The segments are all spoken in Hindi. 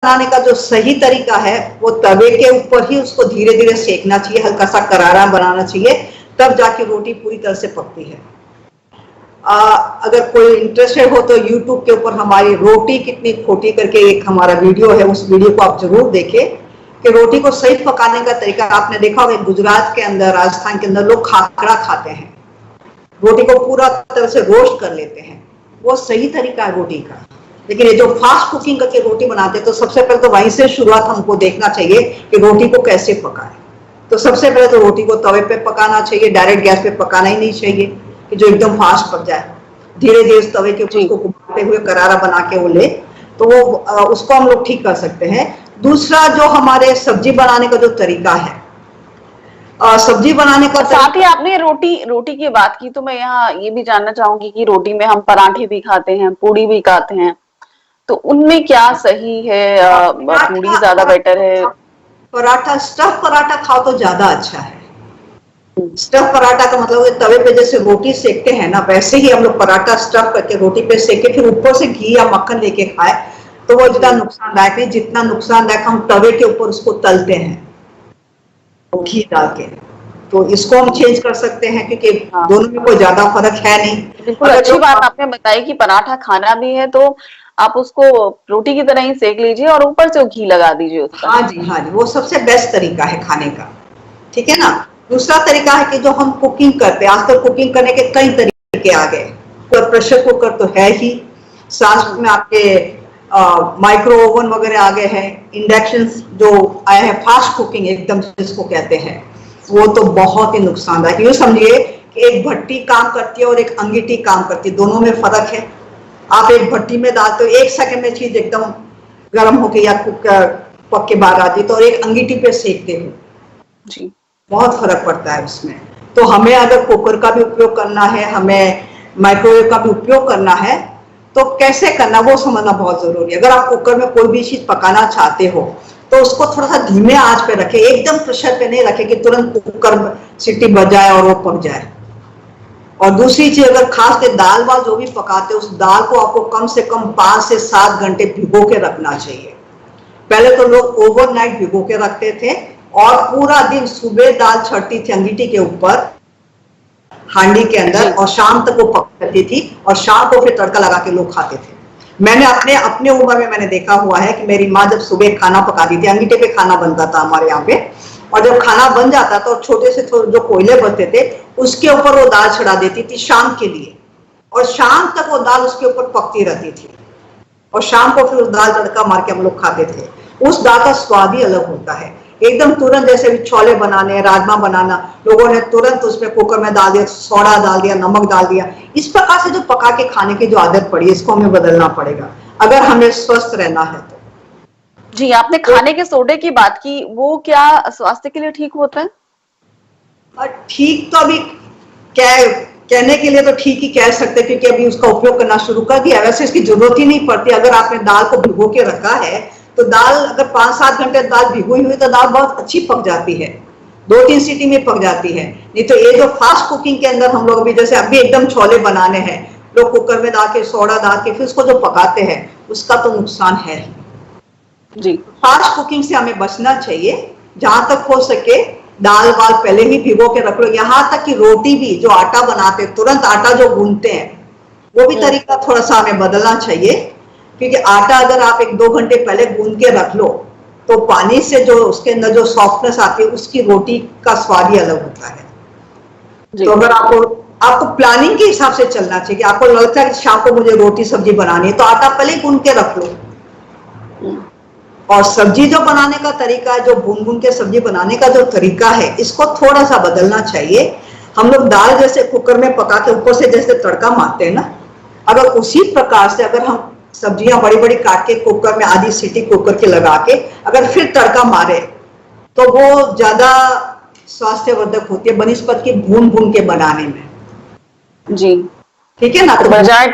बनाने का जो सही तरीका है वो तवे के ऊपर ही उसको धीरे धीरे सेकना चाहिए, हल्का सा करारा बनाना चाहिए, तब जाके रोटी पूरी तरह से पकती है। अगर कोई इंटरेस्टेड हो तो यूट्यूब के ऊपर हमारी रोटी कितनी खोटी करके एक हमारा वीडियो है, उस वीडियो को आप जरूर देखें कि रोटी को सही पकाने का तरीका। आपने देखा होगा गुजरात के अंदर, राजस्थान के अंदर लोग खाखरा खाते हैं, रोटी को पूरा तरह से रोस्ट कर लेते हैं, वो सही तरीका है रोटी का। लेकिन ये जो फास्ट कुकिंग करके रोटी बनाते हैं, तो सबसे पहले तो वहीं से शुरुआत हमको देखना चाहिए कि रोटी को कैसे पकाएं। तो सबसे पहले तो रोटी को तवे पे पकाना चाहिए, डायरेक्ट गैस पे पकाना ही नहीं चाहिए कि जो एकदम फास्ट पक जाए। धीरे धीरे उस तवे के ऊपर उसको घुमाते हुए करारा बना के वो ले, तो वो उसको हम लोग ठीक कर सकते हैं। दूसरा जो हमारे सब्जी बनाने का जो तरीका है, सब्जी बनाने का साथ ही आपने रोटी की बात की, तो मैं यहाँ ये भी जानना चाहूंगी कि रोटी में हम पराठे भी खाते हैं, पूड़ी भी खाते हैं, तो उनमें क्या सही है? पूड़ी ज्यादा बेटर है? पराठा, स्टफ पराठा खाओ तो ज्यादा अच्छा है। स्टफ पराठा का मतलब तवे पे जैसे रोटी सेकते हैं ना, वैसे ही हम लोग पराठा स्टफ करके रोटी पे सेके फिर ऊपर से घी या मक्खन लेके खाए, तो वो इतना नुकसानदायक नहीं जितना नुकसानदायक हम तवे के ऊपर उसको तलते हैं घी डाल के। तो इसको हम चेंज कर सकते हैं क्योंकि दोनों में कोई ज्यादा फर्क है नहीं। बिल्कुल अच्छी बात आपने बताई कि पराठा खाना भी है तो आप उसको रोटी की तरह ही सेक लीजिए और ऊपर से घी लगा दीजिए उसका। हाँ जी, हाँ जी, वो सबसे बेस्ट तरीका है खाने का, ठीक है ना। दूसरा तरीका है कि जो हम कुकिंग करते हैं, आजकल कुकिंग करने के कई तरीके आ गए। तो प्रेशर कुकर तो है ही, साथ में आपके माइक्रो ओवन वगैरह आ गए हैं, इंडक्शन जो आया है, फास्ट कुकिंग एकदम जिसको कहते हैं, वो तो बहुत ही नुकसानदायक। यूँ समझिए कि एक भट्टी काम करती है और एक अंगीठी काम करती है, दोनों में फर्क है। आप एक भट्टी में डालते हो, 1 सेकंड में चीज एकदम गर्म होके या पक के बाहर आती है, तो एक अंगीठी पे सेकते हो जी, बहुत फर्क पड़ता है उसमें। तो हमें अगर कुकर का भी उपयोग करना है, हमें माइक्रोवेव का भी उपयोग करना है, तो कैसे करना वो समझना बहुत जरूरी है। अगर आप कुकर में कोई भी चीज पकाना चाहते हो तो उसको थोड़ा सा धीमे आंच पे रखें, एकदम प्रेशर पे नहीं रखें कि तुरंत कुकर सीटी बज जाए और वो पक जाए। और दूसरी चीज, अगर खास के दाल वाल जो भी पकाते हैं, उस दाल को आपको कम से कम 5 से 7 घंटे भिगो के रखना चाहिए। पहले तो लोग ओवरनाइट भिगो के रखते थे और पूरा दिन सुबह दाल छड़ती थी अंगीठी के ऊपर हांडी के अंदर, और शाम तक वो पकती थी और शाम को फिर तड़का लगा के लोग खाते थे। मैंने अपने उम्र में मैंने देखा हुआ है कि मेरी माँ जब सुबह खाना पकाती थी, अंगीठे पे खाना बनता था हमारे यहाँ पे, और जब खाना बन जाता तो छोटे से जो कोयले बनते थे उसके ऊपर वो दाल चढ़ा देती थी शाम के लिए, और शाम तक वो दाल उसके ऊपर पकती रहती थी, और शाम को फिर उस दाल तड़का मार के हम लोग खाते थे। उस दाल का स्वाद ही अलग होता है एकदम। तुरंत जैसे भी छोले बनाने, राजमा बनाना, लोगों ने तुरंत उसमें कुकर में डाल दिया, सोडा डाल दिया, नमक डाल दिया। इस प्रकार से जो पका के खाने की जो आदत पड़ी है, इसको हमें बदलना पड़ेगा अगर हमें स्वस्थ रहना है तो। जी, आपने खाने के सोडे की बात की, वो क्या स्वास्थ्य के लिए ठीक होता है? ठीक तो अभी कहने के लिए तो ठीक ही कह सकते, क्योंकि अभी उसका उपयोग करना शुरू कर दिया। वैसे इसकी जरूरत ही नहीं पड़ती। अगर आपने दाल को भिगो के रखा है तो दाल अगर 5-7 घंटे दाल भिगोई हुई तो दाल बहुत अच्छी पक जाती है, 2-3 सीटी में पक जाती है। नहीं तो ये जो फास्ट कुकिंग के अंदर हम लोग अभी जैसे अभी एकदम छोले बनाने हैं, लोग कुकर में डाल के सोडा डाल के फिर उसको जो पकाते हैं, उसका तो नुकसान है ही। जी, फास्ट कुकिंग से हमें बचना चाहिए। जहां तक हो सके दाल वाल पहले ही भिगो के रख लो। यहाँ तक कि रोटी भी जो आटा बनाते, तुरंत आटा जो गूंथते हैं, वो भी तरीका थोड़ा सा हमें बदलना चाहिए, क्योंकि आटा अगर आप 1-2 घंटे पहले गूंथ के रख लो तो पानी से जो उसके अंदर जो सॉफ्टनेस आती है, उसकी रोटी का स्वाद ही अलग होता है। तो अगर आपको प्लानिंग के हिसाब से चलना चाहिए, आपको लगता है कि शाम को मुझे रोटी सब्जी बनानी है, तो आटा पहले गूंथ के रख लो। और सब्जी जो बनाने का तरीका है, जो भून के सब्जी बनाने का जो तरीका है, इसको थोड़ा सा बदलना चाहिए। हम लोग दाल जैसे कुकर में पका के ऊपर से जैसे तड़का मारते हैं ना, अगर उसी प्रकार से अगर हम सब्जियां बड़ी बड़ी काट के कुकर में आधी सीटी कुकर के लगा के अगर फिर तड़का मारे, तो वो ज्यादा स्वास्थ्यवर्धक होती है बनिस्पत की भून के बनाने में। जी, ठीक है ना। तो बजाय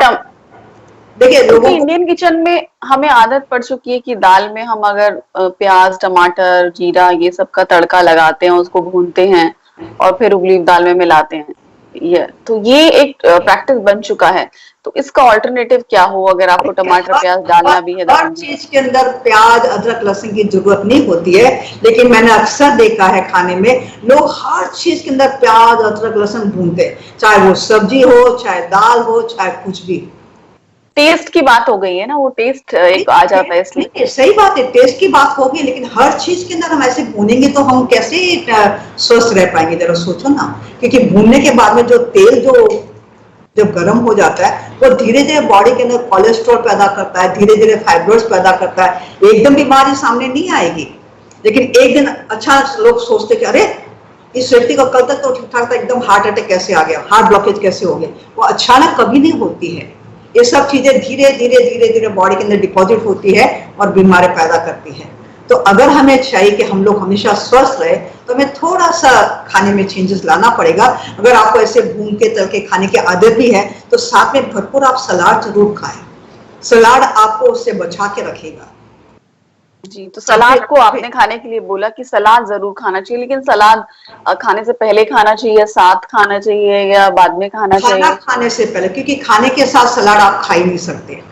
देखिए क्योंकि इंडियन किचन में हमें आदत पड़ चुकी है कि दाल में हम अगर प्याज, टमाटर, जीरा ये सब का तड़का लगाते हैं, उसको भूनते हैं और फिर उबली दाल में मिलाते हैं। तो ये एक प्रैक्टिस बन चुका है। तो इसका ऑल्टरनेटिव क्या हो, अगर आपको टमाटर प्याज डालना भी है हर दही में? चीज के अंदर प्याज अदरक लहसुन की जरूरत नहीं होती है, लेकिन मैंने अक्सर देखा है खाने में लोग हर चीज के अंदर प्याज अदरक लहसुन भूनते हैं, चाहे वो सब्जी हो, चाहे दाल हो, चाहे कुछ भी। टेस्ट की बात हो गई है ना, वो टेस्ट एक आ जाता है इसलिए। नहीं, सही बात है, टेस्ट की बात होगी, लेकिन हर चीज के अंदर हम ऐसे भूनेंगे तो हम कैसे स्वस्थ रह पाएंगे, जरा सोचो ना। क्योंकि भूनने के बाद में जो तेल जो जब गर्म हो जाता है वो धीरे धीरे बॉडी के अंदर कोलेस्ट्रॉल पैदा करता है, धीरे धीरे फाइब्रोस पैदा करता है। एकदम बीमारी सामने नहीं आएगी, लेकिन एक दिन अच्छा लोग सोचते कि अरे इस व्यक्ति को कल तक तो ठीक ठाक था, एकदम हार्ट अटैक कैसे आ गया, हार्ट ब्लॉकेज कैसे हो गया। वो अचानक कभी नहीं होती है, ये सब चीजें धीरे धीरे धीरे धीरे बॉडी के अंदर डिपॉजिट होती है और बीमारी पैदा करती है। तो अगर हमें चाहिए कि हम लोग हमेशा स्वस्थ रहे तो हमें थोड़ा सा खाने में चेंजेस लाना पड़ेगा। अगर आपको ऐसे भून के तल के खाने की आदत भी है तो साथ में भरपूर आप सलाद जरूर खाएं। सलाद आपको उससे बचा के रखेगा। जी, तो सलाद को आपने खाने के लिए बोला कि सलाद जरूर खाना चाहिए, लेकिन सलाद खाने से पहले खाना चाहिए, साथ खाना चाहिए, या बाद में खाना खाना चाहिए? खाने से पहले, क्योंकि खाने के साथ सलाद आप खा ही नहीं सकते।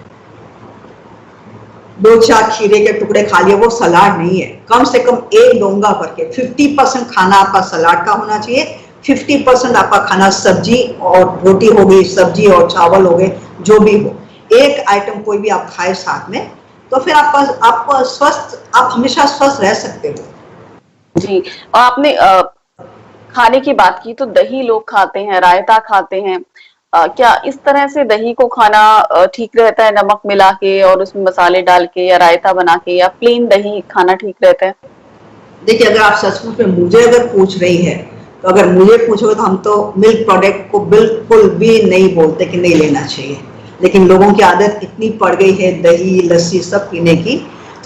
दो चार खीरे के टुकड़े खा लिए वो सलाद नहीं है। कम से कम एक डोंगा भर के 50% खाना आपका सलाद का होना चाहिए, 50% आपका खाना सब्जी और रोटी हो गई, सब्जी और चावल हो गए, जो भी हो एक आइटम कोई भी आप खाए साथ में, तो फिर आप स्वस्थ, आप हमेशा स्वस्थ रह सकते हो। जी, और आपने खाने की बात की तो दही लोग खाते हैं, रायता खाते हैं। क्या इस तरह से दही को खाना ठीक रहता है, नमक मिला के और उसमें मसाले डाल के, या रायता बना के, या प्लेन दही खाना ठीक रहता है? देखिए, अगर आप सचमुच में मुझे अगर पूछ रही है, तो अगर मुझे पूछोगे तो हम तो मिल्क प्रोडक्ट को बिल्कुल भी नहीं बोलते कि नहीं लेना चाहिए। लेकिन लोगों की आदत इतनी पड़ गई है दही लस्सी सब पीने की,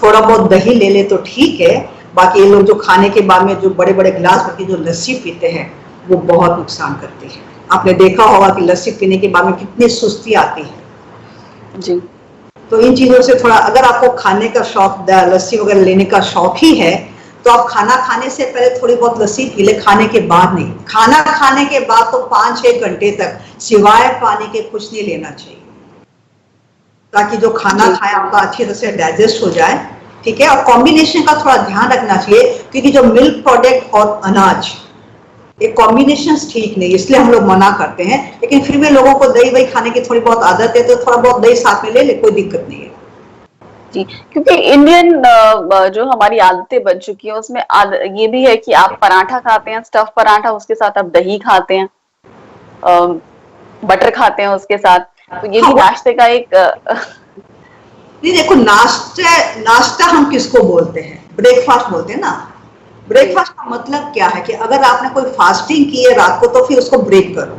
थोड़ा बहुत दही ले ले तो ठीक है। बाकी ये लोग जो खाने के बाद में जो बड़े बड़े गिलास भर के जो लस्सी पीते हैं वो बहुत नुकसान करती है। आपने देखा होगा कि लस्सी पीने के बाद में कितनी सुस्ती आती है। जी, तो इन चीजों से थोड़ा, अगर आपको खाने का शौक, लस्सी वगैरह लेने का शौक ही है, तो आप खाना खाने से पहले थोड़ी बहुत लस्सी पी ले, खाने के बाद नहीं। खाना खाने के बाद तो 5-6 घंटे तक सिवाय पानी के कुछ नहीं लेना चाहिए, ताकि जो खाना खाए आपका अच्छी तरह से डाइजेस्ट हो जाए। ठीक है, और कॉम्बिनेशन का थोड़ा ध्यान रखना चाहिए, क्योंकि जो मिल्क प्रोडक्ट और अनाज, ये कॉम्बिनेशन ठीक नहीं, इसलिए हम लोग मना करते हैं। लेकिन फिर भी लोगों को दही वही खाने की थोड़ी बहुत आदत है, तो थोड़ा बहुत दही साथ में ले ले, कोई दिक्कत नहीं है। जी, क्योंकि इंडियन जो हमारी आदतें बन चुकी है उसमें ये भी है कि आप पराठा खाते हैं, स्टफ पराठा, उसके साथ आप दही खाते हैं, बटर खाते हैं उसके साथ, तो ये भी नाश्ते का एक नहीं, देखो, नाश्ता हम किसको बोलते हैं? ब्रेकफास्ट बोलते हैं ना। ब्रेकफास्ट का मतलब क्या है कि अगर आपने कोई फास्टिंग की है रात को तो फिर उसको ब्रेक करो,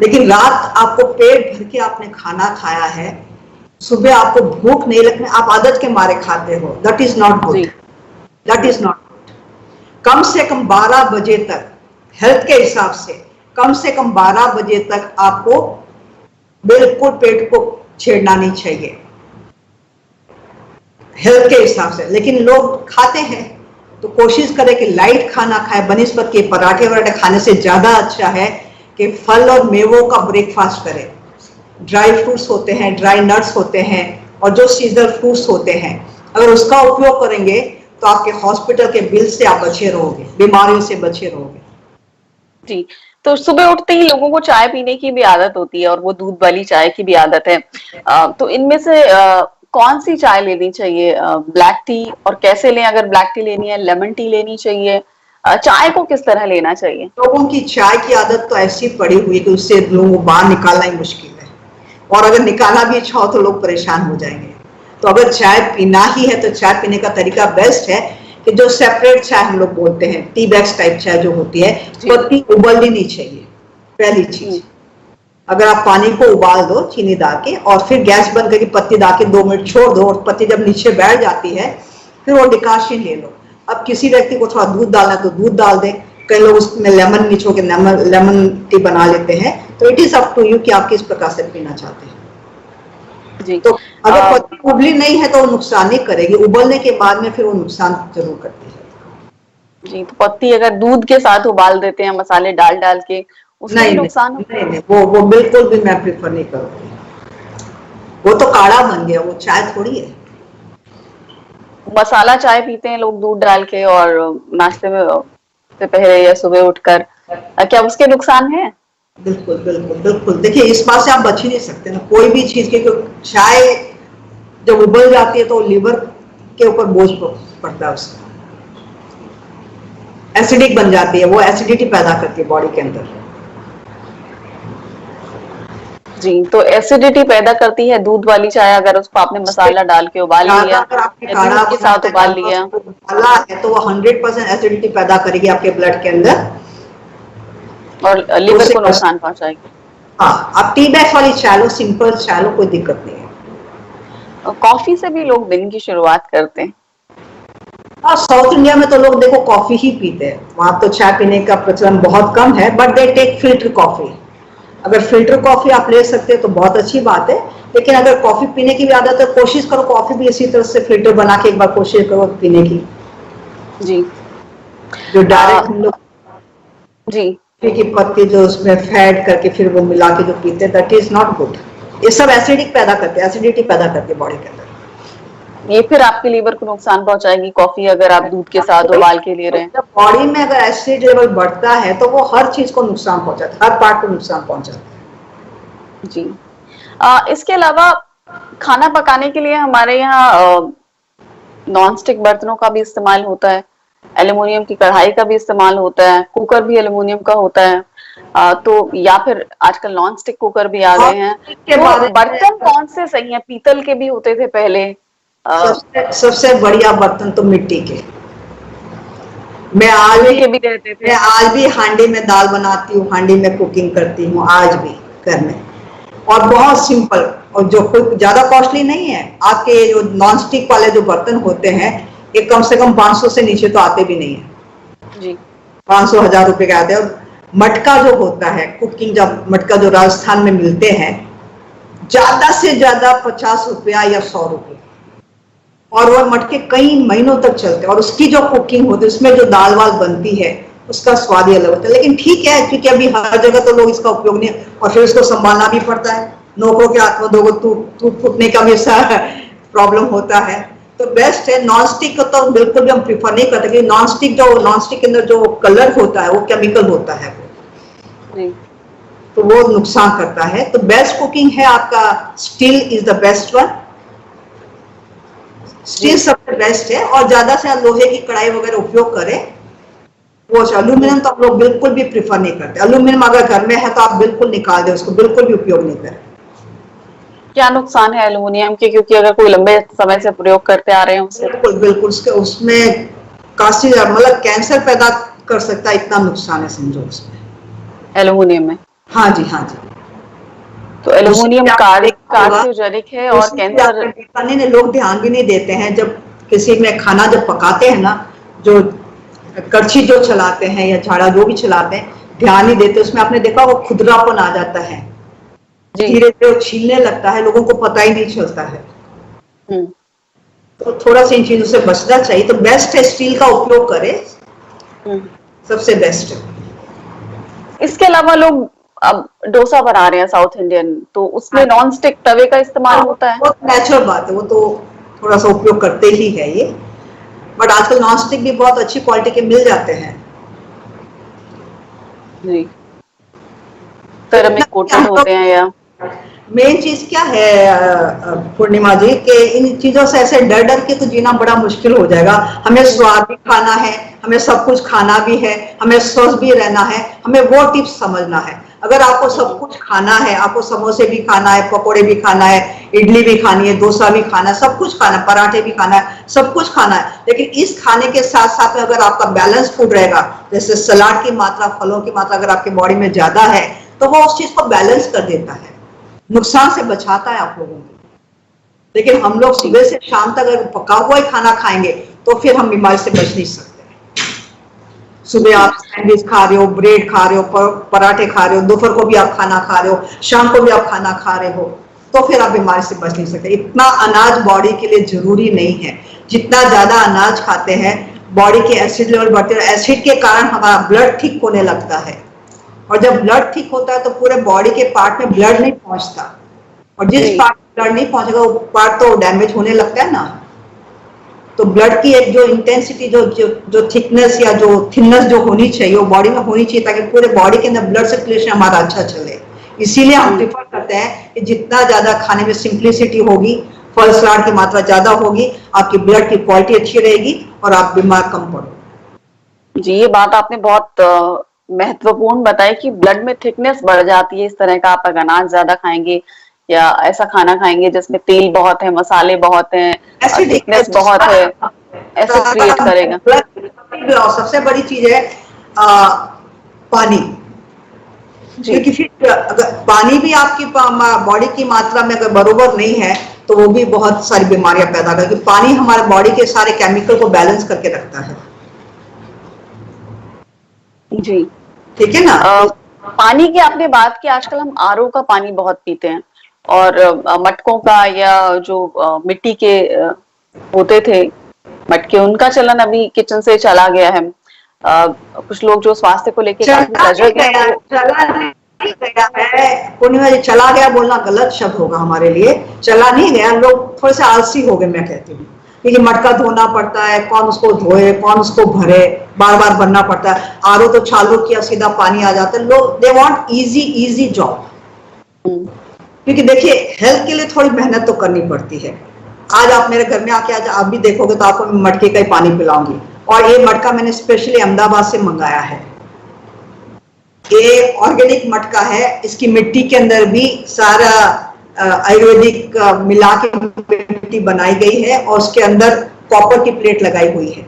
लेकिन रात आपको पेट भर के आपने खाना खाया है, सुबह आपको भूख नहीं लगने, आप आदत के मारे खाते हो, that is not good, that is not good. कम से कम 12 बजे तक, हेल्थ के हिसाब से कम 12 बजे तक आपको बिल्कुल पेट को छेड़ना नहीं चाहिए, हेल्थ के हिसाब से। लेकिन लोग खाते हैं, तो कोशिश करें कि लाइट खाना खाए, बनिस्बत के पराठे वराठे खाने से ज्यादा अच्छा है कि फल और मेवों का ब्रेकफास्ट करें। ड्राई फ्रूट्स होते हैं, ड्राई नट्स होते हैं, और जो सीजनल फ्रूट्स होते हैं, अगर उसका उपयोग करेंगे तो आपके हॉस्पिटल के बिल से आप बचे रहोगे, बीमारियों से बचे रहोगे। जी, तो सुबह उठते ही लोगों को चाय पीने की भी आदत होती है, और वो दूध वाली चाय की भी आदत है। तो इनमें से कौन सी चाय लेनी चाहिए? ब्लैक टी, और कैसे लें? अगर ब्लैक टी लेनी है, लेमन टी लेनी चाहिए? चाय को किस तरह लेना चाहिए? लोगों की चाय की आदत तो ऐसी पड़ी हुई है कि उससे लोगों को बाहर निकालना ही मुश्किल है, और अगर निकालना भी अच्छा हो तो लोग परेशान हो जाएंगे। तो अगर चाय पीना ही है तो चाय पीने का तरीका बेस्ट है कि जो सेपरेट चाय हम लोग बोलते हैं, टी बैग्स टाइप चाय जो होती है, पत्ती उबलनी नहीं चाहिए। पहली चीज, अगर आप पानी को उबाल दो चीनी डाल के, और फिर गैस बंद करके पत्ती डाल के 2 मिनट छोड़ दो, और पत्ती जब नीचे बैठ जाती है फिर वो डिकाशन ले लो। अब किसी व्यक्ति को थोड़ा दूध डालना है तो दूध डाल दे, कई लोग उसमें लेमन निचोड़ के लेमन टी बना लेते हैं। तो it is up to you कि आप किस प्रकार से पीना चाहते हैं। जी, तो अगर पत्ती उबली नहीं है तो वो नुकसान नहीं करेगी, उबलने के बाद में फिर वो नुकसान जरूर करती है। जी, तो पत्ती अगर दूध के साथ उबाल देते हैं मसाले डाल डाल के, उसमें भी नुकसान हो? नहीं नहीं, वो बिल्कुल भी मैं प्रेफर नहीं करूँगी। वो तो काढ़ा बन गया, वो चाय थोड़ी है। मसाला चाय पीते हैं लोग दूध डाल के और नाश्ते में से पहले या सुबह उठकर, क्या उसके नुकसान है? बिल्कुल बिल्कुल बिल्कुल, देखिए इस बात से आप बच ही नहीं सकते ना, कोई भी चीज के, चाय जब उबल जाती है तो लीवर के ऊपर बोझ पड़ता है, उसका एसिडिक बन जाती है, वो एसिडिटी पैदा करती है बॉडी के अंदर। जी, तो एसिडिटी पैदा करती है दूध वाली चाय, अगर उसको आपने मसाला डाल के उबाल लिया अगर आपने या काढ़ा दूध के साथ उबाल लिया, उबाला है तो वो 100% एसिडिटी पैदा करेगी आपके ब्लड के अंदर और लीवर को नुकसान पहुंचाएगी। हाँ, आप टी बैग वाली चाय लो, सिंपल चाय लो, कोई दिक्कत नहीं है। और कॉफी से भी लोग दिन की शुरुआत करते हैं। हाँ, साउथ इंडिया में तो लोग देखो कॉफी ही पीते हैं, वहां तो चाय पीने का प्रचलन बहुत कम है, but they take filter coffee. अगर फिल्टर कॉफी आप ले सकते हैं तो बहुत अच्छी बात है, लेकिन अगर कॉफी पीने की भी आदत है, कोशिश करो कॉफी भी इसी तरह से फिल्टर बना के एक बार कोशिश करो पीने की। जी, जो डायरेक्ट हम लोग जी की पत्ती जो उसमें फैड करके फिर वो मिला के जो पीते हैं, दैट इज नॉट गुड। ये सब एसिडिक पैदा करते हैं, एसिडिटी पैदा करते हैं बॉडी के अंदर। ये फिर आपके लीवर को नुकसान पहुंचाएगी कॉफी, अगर आप दूध के साथ उबाल के ले रहे हैं। जब बॉडी में अगर एसिड लेवल बढ़ता है तो वो हर चीज को नुकसान पहुंचाता है, हर पार्ट को नुकसान पहुंचाता है। जी, इसके अलावा खाना पकाने के लिए हमारे यहाँ नॉन स्टिक बर्तनों का भी इस्तेमाल होता है, एल्युमिनियम की कढ़ाई का भी इस्तेमाल होता है, कुकर भी एल्युमिनियम का होता है, तो या फिर आजकल नॉन स्टिक कुकर भी आ गए हैं। तो बर्तन कौन से सही हैं? पीतल के भी होते थे पहले। सबसे बढ़िया बर्तन तो मिट्टी के। मैं आज भी हांडी में दाल बनाती हूँ, हांडी में कुकिंग करती हूँ आज भी घर में, और बहुत सिंपल, और जो कोई ज्यादा कॉस्टली नहीं है। आपके जो नॉन स्टिक वाले जो बर्तन होते हैं, ये कम से कम 500 से नीचे तो आते भी नहीं है जी। 500-1000 रुपए के आते हैं। और मटका जो होता है कुकिंग, जब मटका जो राजस्थान में मिलते हैं, ज्यादा से ज्यादा 50 रुपया या 100 रुपये, और वह मटके कई महीनों तक चलते हैं, और उसकी जो कुकिंग होती है, उसमें जो दाल वाल बनती है, उसका स्वाद ही अलग होता है। लेकिन ठीक है, क्योंकि अभी हर जगह तो लोग इसका उपयोग नहीं, और फिर इसको संभालना भी पड़ता है, नौकरों के हाथ में दोगे टूट फूटने का भी प्रॉब्लम होता है। तो बेस्ट है नॉन स्टिक को तो बिल्कुल भी हम प्रीफर नहीं करते, क्योंकि नॉन स्टिक के अंदर जो कलर होता है वो केमिकल होता है, तो वो नुकसान करता है। तो बेस्ट कुकिंग है आपका steel is the best one, steel सबसे बेस्ट है। और ज्यादा से ज्यादा लोहे की कढ़ाई वगैरह उपयोग करें, वो एल्यूमिनियम तो हम लोग बिल्कुल भी प्रीफर नहीं करते। एल्यूमिनियम अगर घर में है तो आप बिल्कुल निकाल दें उसको, बिल्कुल भी उपयोग नहीं करें। क्या नुकसान है एल्युमिनियम के? क्योंकि अगर कोई लंबे समय से प्रयोग करते आ रहे हैं उससे, बिल्कुल बिल्कुल उसमें काफी मतलब कैंसर पैदा कर सकता है, इतना नुकसान है समझो उसमें, एल्युमिनियम में। हाँ जी, हाँ जी। तो एल्युमिनियम कार्सिनोजेनिक है और कैंसर। नहीं, लोग ध्यान भी नहीं देते हैं, जब किसी में खाना जब पकाते हैं ना, जो कड़छी जो चलाते हैं या झाड़ा जो भी चलाते हैं, ध्यान नहीं देते उसमें। आपने देखा वो खुदरापन आ जाता है, धीरे धीरे छीलने लगता है, लोगों को पता ही नहीं चलता है। तो थोड़ा सा इन चीजों से बचना चाहिए। तो बेस्ट है स्टील का उपयोग करें, सबसे बेस्ट है। इसके अलावा लोग अब डोसा बना रहे हैं साउथ इंडियन, तो उसमें नॉन स्टिक तवे का इस्तेमाल होता है। बहुत नेचुरल बात है, वो तो थोड़ा सा उपयोग करते ही है ये, बट आजकल नॉन स्टिक भी बहुत अच्छी क्वालिटी के मिल जाते हैं जी। सिरेमिक कोटेड होते हैं या मेन चीज क्या है पूर्णिमा जी, के इन चीजों से ऐसे डर डर के तो जीना बड़ा मुश्किल हो जाएगा। हमें स्वाद भी खाना है, हमें सब कुछ खाना भी है, हमें स्वस्थ भी रहना है, हमें वो टिप्स समझना है। अगर आपको सब कुछ खाना है, आपको समोसे भी खाना है, पकोड़े भी खाना है, इडली भी खानी है, डोसा भी खाना है, सब कुछ खाना है, पराठे भी खाना है, सब कुछ खाना है, लेकिन इस खाने के साथ साथ में अगर आपका बैलेंस फूड रहेगा, जैसे सलाद की मात्रा, फलों की मात्रा अगर आपकी बॉडी में ज्यादा है, तो वो उस चीज को बैलेंस कर देता है, नुकसान से बचाता है आप लोगों को। लेकिन हम लोग सुबह से शाम तक अगर पका हुआ ही खाना खाएंगे तो फिर हम बीमारी से बच नहीं सकते। सुबह आप सैंडविच खा रहे हो, ब्रेड खा रहे हो, पराठे खा रहे हो, दोपहर को भी आप खाना खा रहे हो, शाम को भी आप खाना खा रहे हो, तो फिर आप बीमारी से बच नहीं सकते। इतना अनाज बॉडी के लिए जरूरी नहीं है। जितना ज्यादा अनाज खाते हैं, बॉडी के एसिड लेवल बढ़ते हैं, एसिड के कारण हमारा ब्लड ठीक होने लगता है, और जब ब्लड ठीक होता है तो पूरे बॉडी के पार्ट में ब्लड नहीं पहुंचता, और जिस जी पार्ट में ब्लड नहीं पहुंचेगा वो पार्ट तो डैमेज होने लगता है ना। तो ब्लड की एक जो इंटेंसिटी, जो थिकनेस या जो थिननेस जो होनी चाहिए वो बॉडी में होनी चाहिए, ताकि पूरे बॉडी के अंदर ब्लड सर्कुलेशन हमारा अच्छा चले। इसीलिए हम प्रिफर करते हैं कि जितना ज्यादा खाने में सिंप्लिसिटी होगी, फल सलाद की मात्रा ज्यादा होगी, आपकी ब्लड की क्वालिटी अच्छी रहेगी और आप बीमार कम पड़ोगे। जी, ये बात आपने बहुत महत्वपूर्ण बताई कि ब्लड में थिकनेस बढ़ जाती है इस तरह का आप अगर अनाज ज्यादा खाएंगे या ऐसा खाना खाएंगे जिसमें तेल बहुत है, मसाले बहुत हैं और थिकनेस बहुत है, एसिड क्रिएट करेगा। सबसे बड़ी चीज है पानी, जी क्योंकि फिर अगर पानी भी आपकी बॉडी की मात्रा में अगर बरोबर नहीं है तो वो भी बहुत सारी बीमारियां पैदा करेगी। पानी हमारे बॉडी के सारे केमिकल को बैलेंस करके रखता है। जी ठीक है ना। पानी की आपने बात की, आजकल हम आरओ का पानी बहुत पीते हैं और मटकों का या जो मिट्टी के होते थे मटके, उनका चलन अभी किचन से चला गया है। कुछ लोग जो स्वास्थ्य को लेके काफी सजग हैं वो चला नहीं गया है पूर्णिमा जी, चला गया बोलना गलत शब्द होगा हमारे लिए। चला नहीं गया, लोग थोड़े से आलसी हो गए मैं कहती हूँ, क्योंकि मटका धोना पड़ता है, कौन उसको धोए, कौन उसको भरे, बार बार भरना पड़ता है। आरओ तो चालू किया सीधा पानी आ जाता है। लोग दे वांट इजी जॉब, क्योंकि देखिए हेल्थ के लिए थोड़ी मेहनत तो करनी पड़ती है। आज आप मेरे घर में आके आज आप भी देखोगे तो आपको मैं मटके का ही पानी पिलाऊंगी, और ये मटका मैंने स्पेशली अहमदाबाद से मंगाया है। ये ऑर्गेनिक मटका है, इसकी मिट्टी के अंदर भी सारा आयुर्वेदिक मिला के मिट्टी बनाई गई है और उसके अंदर कॉपर की प्लेट लगाई हुई है।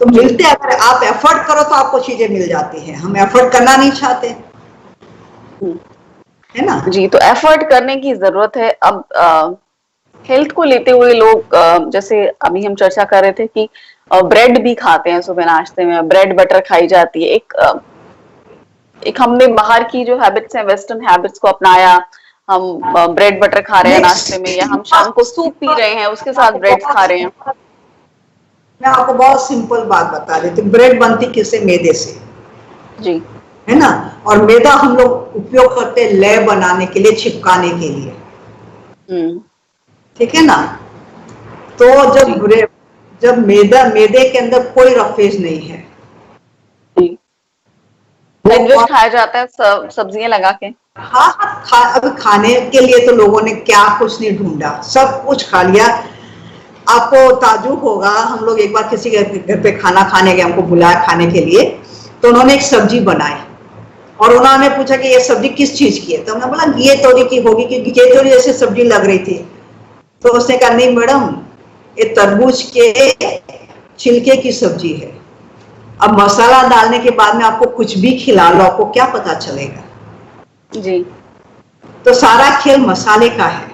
तो मिलते, अगर आप एफर्ट करो तो आपको चीजें मिल जाती हैं। हम एफर्ट करना नहीं चाहते, है ना। जी, तो एफर्ट करने की जरूरत है। अब हेल्थ को लेते हुए लोग जैसे अभी हम चर्चा कर रहे थे कि ब्रेड भी खाते हैं सुबह नाश्ते में, ब्रेड बटर खाई जाती है। एक हमने बाहर की जो हैबिट्स हैं, वेस्टर्न हैबिट्स को अपनाया। हम ब्रेड बटर खा रहे हैं नाश्ते में, या हम शाम को सूप पी रहे हैं उसके साथ ब्रेड खा रहे हैं। मैं आपको बहुत सिंपल बात बता देती हूँ। ब्रेड बनती किससे? मैदे से, जी, है ना। और मैदा हम लोग उपयोग करते हैं लेप बनाने के लिए, चिपकाने के लिए, ठीक है ना। तो जब मैदे के अंदर कोई रफेज नहीं है, सैंडविच खाया जाता है सब्जियां लगा के। हाँ, अब खाने के लिए तो लोगों ने क्या कुछ नहीं ढूंढा, सब कुछ खा लिया। आपको ताजुब होगा, हम लोग एक बार किसी के घर पे खाना खाने गए, हमको बुलाया खाने के लिए, तो उन्होंने एक सब्जी बनाई और उन्होंने पूछा कि ये सब्जी किस चीज की है। तो हमने बोला ये तोरी की होगी, क्योंकि ये तोरी जैसी सब्जी लग रही थी। तो उसने कहा नहीं मैडम, ये तरबूज के छिलके की सब्जी है। अब मसाला डालने के बाद में आपको कुछ भी खिला लो, आपको क्या पता चलेगा? जी, तो सारा खेल मसाले का है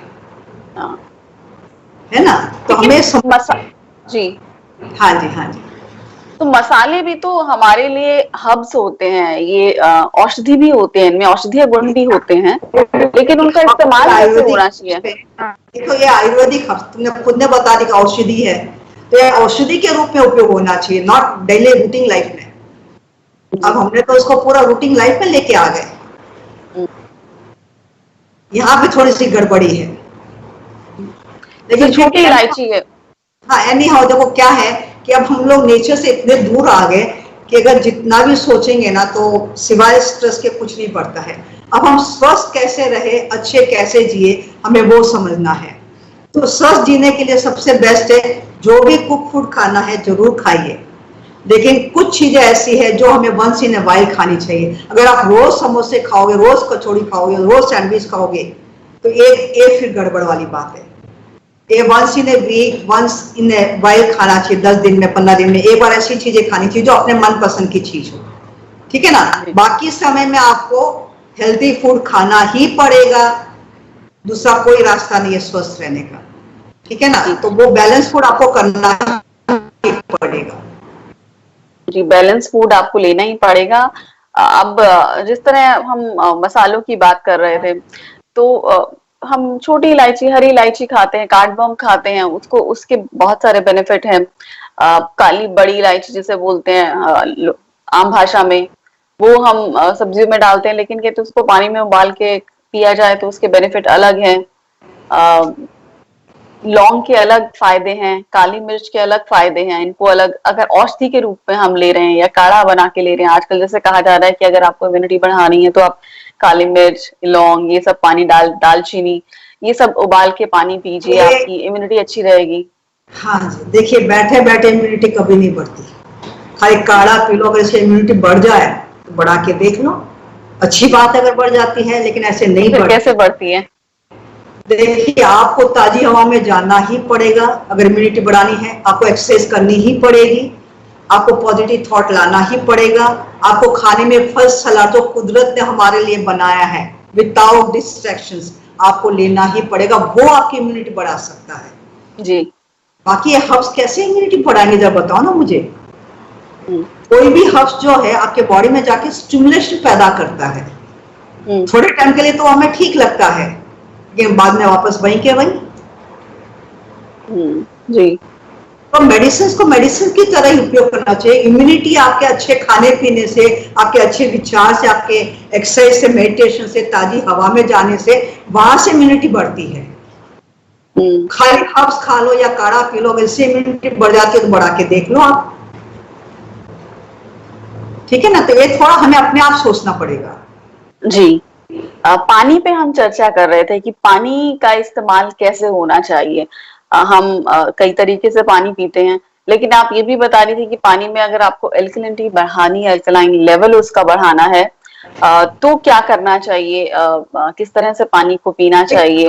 ना। तो हमें जी, हाँ जी, हाँ जी। तो मसाले भी तो हमारे लिए हब्स होते हैं, ये औषधि भी होते हैं, इनमें औषधीय गुण भी होते हैं, लेकिन उनका इस्तेमाल कैसे होना चाहिए? देखो ये आयुर्वेदिक, तुमने खुद ने बता दी औषधि है, तो ये औषधि के रूप में उपयोग होना चाहिए, नॉट डेली रूटीन लाइफ में। अब हमने तो उसको पूरा रूटीन लाइफ में लेके आ गए, यहाँ पे थोड़ी सी गड़बड़ी है। लेकिन छोटी इलायची है। हाँ, एनी हाउ देखो क्या है कि अब हम लोग नेचर से इतने दूर आ गए कि अगर जितना भी सोचेंगे ना तो सिवाय स्ट्रेस के कुछ नहीं पड़ता है। अब हम स्वस्थ कैसे रहे, अच्छे कैसे जिए, हमें वो समझना है। तो स्वस्थ जीने के लिए सबसे बेस्ट है, जो भी कुक फूड खाना है जरूर खाइए, लेकिन कुछ चीजें ऐसी है जो हमें वंस इन अ वाइल खानी चाहिए। अगर आप रोज समोसे खाओगे, रोज कचौड़ी खाओगे, रोज सैंडविच खाओगे, तो एक फिर गड़बड़ वाली बात है। ये once in a week, once in a while खाना चाहिए, 10 दिन में, 15 दिन में एक बार ऐसी चीजें खानी चाहिए जो अपने मन पसंद की चीज हो, ठीक है ना। बाकी समय में आपको हेल्दी फूड खाना ही पड़ेगा, दूसरा कोई रास्ता नहीं है स्वस्थ रहने का, ठीक है ना। तो वो बैलेंस फूड आपको करना ही पड़ेगा। जी, बैलेंस फूड आपको लेना ही पड़ेगा। अब जिस तरह हम मसालों की बात कर रहे थे, तो हम छोटी इलायची, हरी इलायची खाते हैं, कार्डमम खाते हैं, उसके बहुत सारे बेनिफिट हैं। काली बड़ी इलायची जिसे बोलते हैं आम भाषा में, वो हम सब्जियों में डालते हैं, लेकिन कहते हैं उसको पानी में उबाल के पिया जाए तो उसके बेनिफिट अलग हैं। लौंग के अलग फायदे हैं, काली मिर्च के अलग फायदे हैं, इनको अलग अगर औषधि के रूप में हम ले रहे हैं या काढ़ा बना के ले रहे हैं। आजकल जैसे कहा जा रहा है कि अगर आपको इम्यूनिटी बढ़ानी है तो आप काली मिर्च, लौंग, ये सब पानी दालचीनी, ये सब उबाल के पानी पीजिए, ये आपकी इम्यूनिटी अच्छी रहेगी। हाँ जी, देखिए बैठे बैठे इम्यूनिटी कभी नहीं बढ़ती। खाली काढ़ा पी लो, अगर इससे इम्यूनिटी बढ़ जाए तो बढ़ा के देख लो, अच्छी बात है अगर बढ़ जाती है, लेकिन ऐसे नहीं फिर बढ़ती। कैसे बढ़ती है? देखिए आपको ताजी हवा में जाना ही पड़ेगा, अगर इम्यूनिटी बढ़ानी है आपको एक्सरसाइज करनी ही पड़ेगी, आपको पॉजिटिव थॉट लाना ही पड़ेगा, आपको खाने में फल सलाद जो कुदरत ने हमारे लिए बनाया है विदाउट डिस्ट्रैक्शंस आपको लेना ही पड़ेगा, वो आपकी इम्यूनिटी बढ़ा सकता है। जी। बाकी ये हर्ब्स कैसे इम्यूनिटी बढ़ाएंगे जब बताओ ना मुझे। हम्म। कोई भी हर्ब्स जो है आपके बॉडी में जाके स्टिमुलेशन पैदा करता है, थोड़े टाइम के लिए तो हमें ठीक लगता है, लेकिन बाद में वापस वहीं के वहीं। जी। तो मेडिसिन को मेडिसिन की तरह ही उपयोग करना चाहिए। इम्यूनिटी आपके अच्छे खाने पीने से, आपके अच्छे विचार से, आपके एक्सरसाइज से, मेडिटेशन से, ताजी हवा में जाने से, वहां से इम्यूनिटी बढ़ती है। खाली हर्ब्स खा लो या काढ़ा पी लो, अगर इससे इम्यूनिटी बढ़ जाती है तो बढ़ा के देख लो आप, ठीक है ना। तो ये थोड़ा हमें अपने आप सोचना पड़ेगा। जी। पानी पे हम चर्चा कर रहे थे कि पानी का इस्तेमाल कैसे होना चाहिए। हम कई तरीके से पानी पीते हैं, लेकिन आप ये भी बता रही थी कि पानी में अगर आपको एल्कलिनिटी बढ़ानी है, अल्कलाइन लेवल उसका बढ़ाना है, तो क्या करना चाहिए? किस तरह से पानी को पीना चाहिए?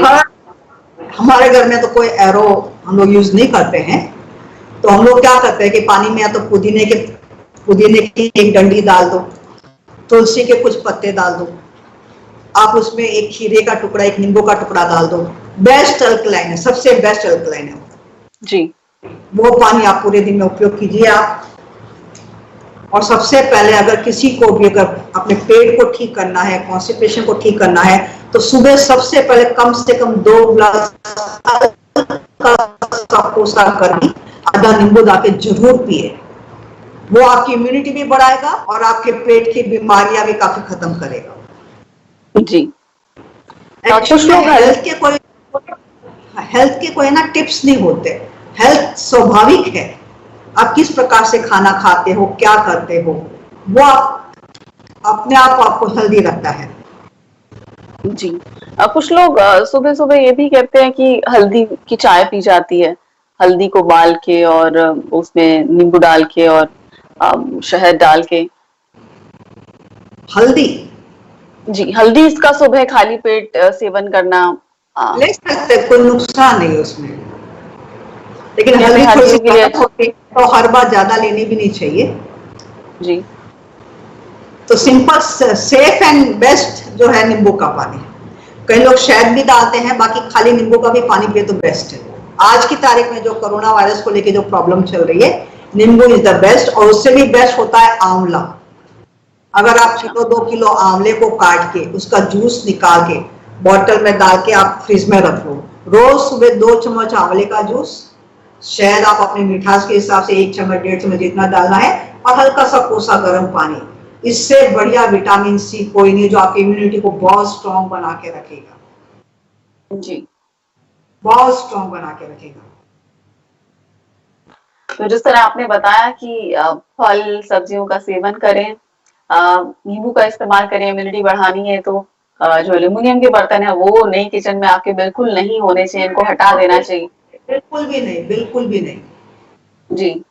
हमारे घर में तो कोई एरो हम लोग यूज नहीं करते हैं, तो हम लोग क्या करते हैं कि पानी में या तो पुदीने की एक डंडी डाल दो, तुलसी के कुछ पत्ते डाल दो, आप उसमें एक खीरे का टुकड़ा, एक नींबू का टुकड़ा डाल दो। बेस्ट अल्कलाइन है, सबसे बेस्ट अल्कलाइन है जी। वो पानी आप पूरे दिन में उपयोग कीजिए आप। और सबसे पहले अगर किसी को भी अगर अपने पेट को ठीक करना है, कॉन्स्टिपेशन को ठीक करना है, तो सुबह सबसे पहले कम से कम 2 गिलास कोसा करके आधा नींबू डाल जरूर पिए। वो आपकी इम्यूनिटी भी बढ़ाएगा और आपके पेट की बीमारियां भी काफी खत्म करेगा। जी। हेल्थ के कोई ना टिप्स नहीं होते, हेल्थ स्वाभाविक है। आप किस प्रकार से खाना खाते हो, क्या करते हो, वो आप अपने आप आपको हेल्दी रखता है। जी। कुछ लोग सुबह सुबह ये भी कहते हैं कि हल्दी की चाय पी जाती है, हल्दी को उबाल के और उसमें नींबू डाल के और शहद डाल के। हल्दी? जी, हल्दी इसका सुबह खाली पेट सेवन करना ले सकते, कोई नुकसान नहीं है उसमें, लेकिन हल्दी थोड़ी हड्डियों सी के लिए होती है तो हर बार ज्यादा लेनी भी नहीं चाहिए। जी। तो सिंपल सेफ एंड बेस्ट जो है नींबू का पानी। कई लोग शहद भी डालते हैं, बाकी खाली नींबू का भी पानी पिए तो बेस्ट है। आज की तारीख में जो कोरोना वायरस को लेके जो प्रॉब्लम चल रही है, नींबू इज द बेस्ट। और उससे भी बेस्ट होता है आंवला। अगर आप 2 किलो आंवले को काट के उसका जूस निकाल के बॉटल में डाल के आप फ्रिज में रख लो, रोज सुबह 2 चम्मच आंवले का जूस, शहद आप अपने मिठास के हिसाब से 1 चम्मच 1.5 चम्मच जितना डालना है, और हल्का सा कोसा गर्म पानी। इससे बढ़िया विटामिन सी कोई नहीं जो आपकी इम्यूनिटी को बहुत स्ट्रॉन्ग बना के रखेगा। जी। बहुत स्ट्रॉन्ग बना के रखेगा। तो जिस तरह आपने बताया कि फल सब्जियों का सेवन करें, नींबू का इस्तेमाल करें, इम्यूनिटी बढ़ानी है तो जो एल्यूमिनियम के बर्तन है वो नई किचन में आपके बिल्कुल नहीं होने चाहिए, इनको हटा देना चाहिए। बिल्कुल भी नहीं, बिल्कुल भी नहीं। जी।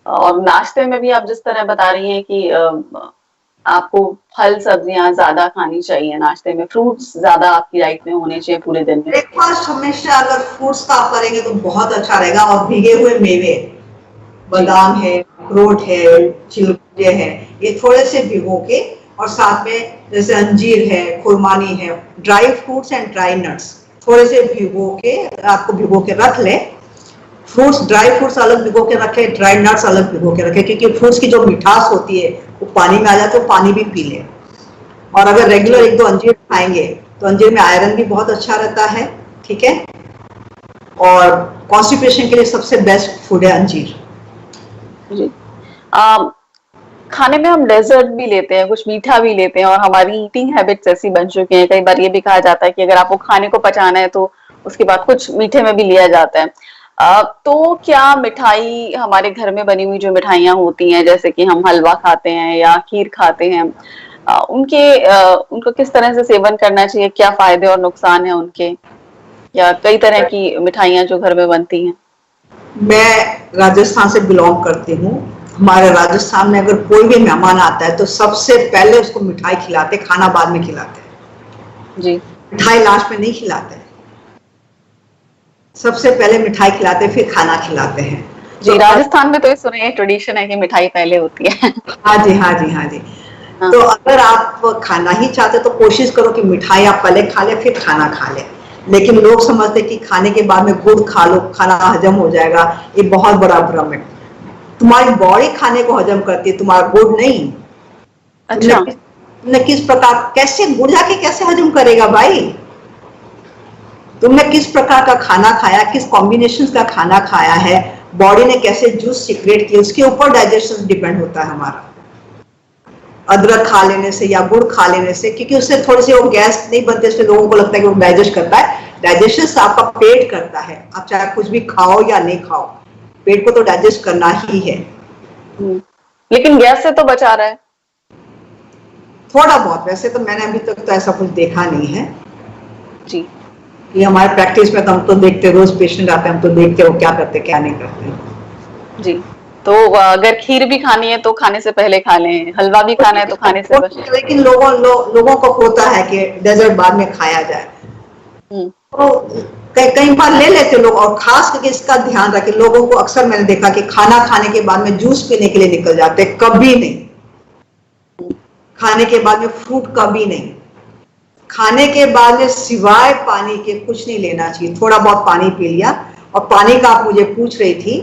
और नाश्ते में भी आप जिस तरह बता रही हैं कि आपको फल सब्जियां ज्यादा खानी चाहिए, नाश्ते में फ्रूट्स ज्यादा आपकी डाइट में होने चाहिए पूरे दिन में। ब्रेकफास्ट हमेशा अगर फ्रूट्स का आप करेंगे तो बहुत अच्छा रहेगा, और भीगे हुए मेवे, बादाम है, अखरोट है, चिलगोजे है, ये थोड़े से भिगो के, और साथ में जैसे अंजीर है, खुरमानी है, dry fruits and dry nuts थोड़े से भिगो के, आपको भिगो के रख ले। फ्रूट्स, ड्राई फ्रूट्स अलग भिगो के रखे, ड्राई नट्स अलग भिगो के रखे, क्योंकि फ्रूट्स की जो मिठास होती है वो पानी में आ जाए तो पानी भी पी ले। और अगर रेगुलर 1-2 अंजीर खाएंगे तो अंजीर में आयरन भी बहुत अच्छा रहता है, ठीक है। और कॉन्स्टिपेशन के लिए सबसे बेस्ट फूड है अंजीर। जी। खाने में हम डेजर्ट भी लेते हैं, कुछ मीठा भी लेते हैं, और हमारी ईटिंग हैबिट्स ऐसी बन चुकी हैं। कई बार ये भी कहा जाता है कि अगर आपको खाने को पचाना है तो उसके बाद कुछ मीठे में भी लिया जाता है। तो क्या मिठाई, हमारे घर में बनी हुई जो मिठाइयाँ होती हैं, जैसे कि हम हलवा खाते हैं या खीर खाते हैं, उनको किस तरह से सेवन करना चाहिए? क्या फायदे और नुकसान है उनके, या कई तरह की मिठाइयाँ जो घर में बनती हैं? मैं राजस्थान से बिलोंग करती हूँ। हमारे राजस्थान में अगर कोई भी मेहमान आता है तो सबसे पहले उसको मिठाई खिलाते, खाना बाद में खिलाते हैं। जी। मिठाई लास्ट में नहीं खिलाते, सबसे पहले मिठाई खिलाते फिर खाना खिलाते हैं। जी, राजस्थान में तो ये सुना है, ट्रेडिशन है कि मिठाई पहले होती है। हाँ जी, हाँ जी, हाँ जी। हाँ। तो अगर आप खाना ही चाहते तो कोशिश करो कि मिठाई आप पहले खा ले फिर खाना खा ले। लेकिन लोग समझते कि खाने के बाद में गुड़ खा लो, खाना हजम हो जाएगा। ये बहुत बड़ा भ्रम है। तुम्हारी बॉडी खाने को हजम करती है, तुम्हारा गुड़ नहीं। अच्छा। तुमने किस प्रकार, कैसे गुड़ जाके कैसे हजम करेगा भाई? तुमने किस प्रकार का खाना खाया, किस कॉम्बिनेशन का खाना खाया है, बॉडी ने कैसे जूस सीक्रेट किया, उसके ऊपर डाइजेशन डिपेंड होता है हमारा। अदरक खा लेने से या गुड़ खा लेने से, क्योंकि उससे थोड़ी सी वो गैस नहीं बनती, इसलिए लोगों को लगता है कि वो डाइजेस्ट करता है। डाइजेशन आपका पेट करता है, आप चाहे कुछ भी खाओ या नहीं खाओ, पेट को तो डाइजेस्ट करना ही है। लेकिन गैस से तो बचा रहा है थोड़ा बहुत, वैसे तो मैंने अभी तक तो ऐसा कुछ देखा नहीं है जी। कि हमारे प्रैक्टिस में तो हम तो देखते, रोज पेशेंट आते हैं, हम तो देखते हो क्या करते क्या नहीं करते। जी। तो अगर खीर भी खानी है तो खाने से पहले खा लें, हलवा भी खाना है तो खाने से पहले। लेकिन लोगों को होता है कि डेजर्ट बाद में खाया जाए, तो कई बार ले लेते लोग। और खास करके इसका ध्यान रखें, लोगों को अक्सर मैंने देखा कि खाना खाने के बाद में जूस पीने के लिए निकल जाते, कभी नहीं। खाने के बाद में फ्रूट कभी नहीं। खाने के बाद में सिवाय पानी के कुछ नहीं लेना चाहिए। थोड़ा बहुत पानी पी लिया। और पानी का आप मुझे पूछ रही थी,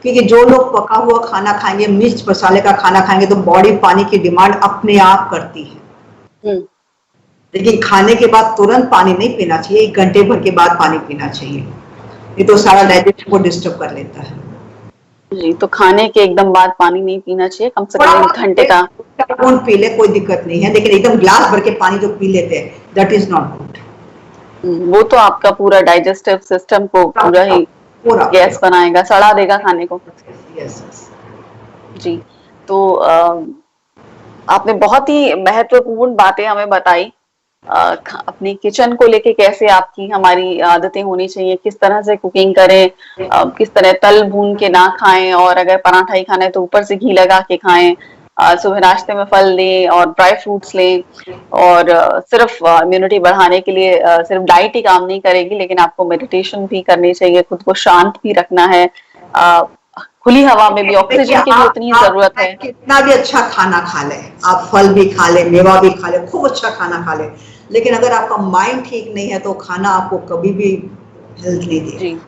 क्योंकि जो लोग पका हुआ खाना खाएंगे, मिर्च मसाले का खाना खाएंगे, तो बॉडी पानी की डिमांड अपने आप करती है। लेकिन खाने के बाद तुरंत पानी नहीं पीना चाहिए, 1 घंटे भर के बाद पानी पीना चाहिए, ये तो सारा डाइजेशन को डिस्टर्ब कर लेता है। जी, तो खाने के एकदम बाद पानी नहीं पीना चाहिए, कम से कम 1 घंटे का। कौन पी ले, कोई दिक्कत नहीं है, लेकिन एकदम ग्लास भर के पानी जो पी लेते हैं, दैट इज नॉट गुड। वो तो आपका पूरा डाइजेस्टिव सिस्टम को पूरा ही गैस बनाएगा, सड़ा देगा खाने को। जी। तो आपने बहुत ही महत्वपूर्ण बातें हमें बताई, अपनी किचन को लेके कैसे आपकी हमारी आदतें होनी चाहिए, किस तरह से कुकिंग करें, किस तरह तल भून के ना खाएं, और अगर पराठा ही खाना है तो ऊपर से घी लगा के खाएं, सुबह नाश्ते में फल लें और ड्राई फ्रूट्स लें, और सिर्फ इम्यूनिटी बढ़ाने के लिए सिर्फ डाइट ही काम नहीं करेगी, लेकिन आपको मेडिटेशन भी करनी चाहिए, खुद को शांत भी रखना है, खुली हवा में भी ऑक्सीजन की भी उतनी जरूरत है। कितना भी अच्छा खाना खा ले, आप फल भी खा ले, मेवा भी खा ले, खूब अच्छा खाना खा ले, लेकिन अगर आपका माइंड ठीक नहीं है तो खाना आपको कभी भी हेल्थ नहीं देगा।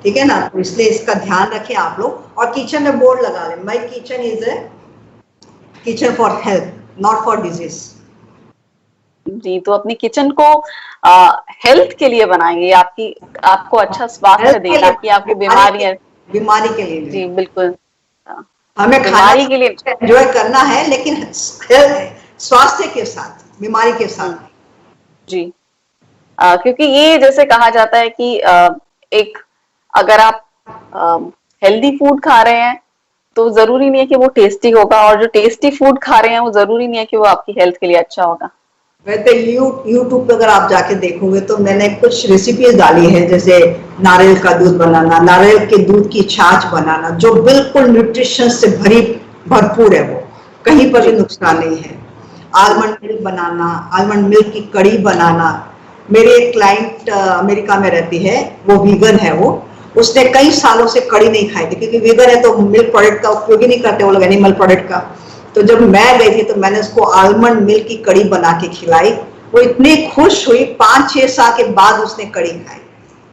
ठीक है ना? तो इसलिए इसका ध्यान रखें आप लोग। और किचन में बोर्ड लगा लें, my kitchen is a kitchen for health, not for disease. जी, तो अपनी किचन को हेल्थ के लिए बनाएंगे, आपको अच्छा स्वास्थ्य दे, ताकि आपकी बीमारी के लिए जी बिल्कुल, हमें बीमारी के लिए एंजॉय करना है, लेकिन स्वास्थ्य के साथ, बीमारी के साथ। जी, क्योंकि ये जैसे कहा जाता है कि एक अगर आप हेल्दी फूड खा रहे हैं तो जरूरी नहीं है कि वो टेस्टी होगा, और जो टेस्टी फूड खा रहे हैं वो जरूरी नहीं है कि वो आपकी हेल्थ के लिए अच्छा होगा। वैसे यूट्यूब पे अगर आप जाके देखोगे तो मैंने कुछ रेसिपीज डाली है, जैसे नारियल का दूध बनाना, नारियल के दूध की छाछ बनाना, जो बिल्कुल न्यूट्रिशन से भरपूर है, वो कहीं पर भी नुकसान नहीं है। आलमंड मिल्क बनाना, आलमंड मिल्क की कड़ी बनाना। मेरी एक क्लाइंट अमेरिका में रहती है, वो वीगन है, वो उसने कई सालों से कड़ी नहीं खाई थी, क्योंकि वीगन है तो मिल्क प्रोडक्ट का उपयोग ही नहीं करते वो लोग, एनिमल प्रोडक्ट का। तो जब मैं गई थी तो मैंने उसको आलमंड मिल्क की कड़ी बना के खिलाई, वो इतनी खुश हुई, 5-6 साल के बाद उसने कड़ी खाई।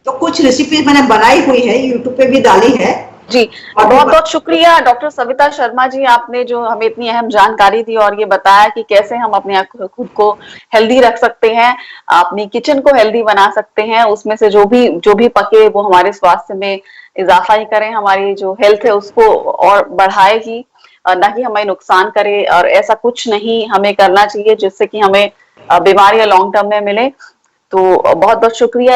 तो कुछ रेसिपी मैंने बनाई हुई है, यूट्यूब पे भी डाली है। जी, बहुत बहुत शुक्रिया डॉक्टर सविता शर्मा जी, आपने जो हमें इतनी अहम जानकारी दी और ये बताया कि कैसे हम अपने खुद को हेल्दी रख सकते हैं, अपनी किचन को हेल्दी बना सकते हैं, उसमें से जो भी पके वो हमारे स्वास्थ्य में इजाफा ही करें, हमारी जो हेल्थ है उसको और बढ़ाएगी। ना कि हमें नुकसान करे, और ऐसा कुछ नहीं हमें करना चाहिए जिससे कि हमें बीमारियां लॉन्ग टर्म में मिले। तो बहुत बहुत शुक्रिया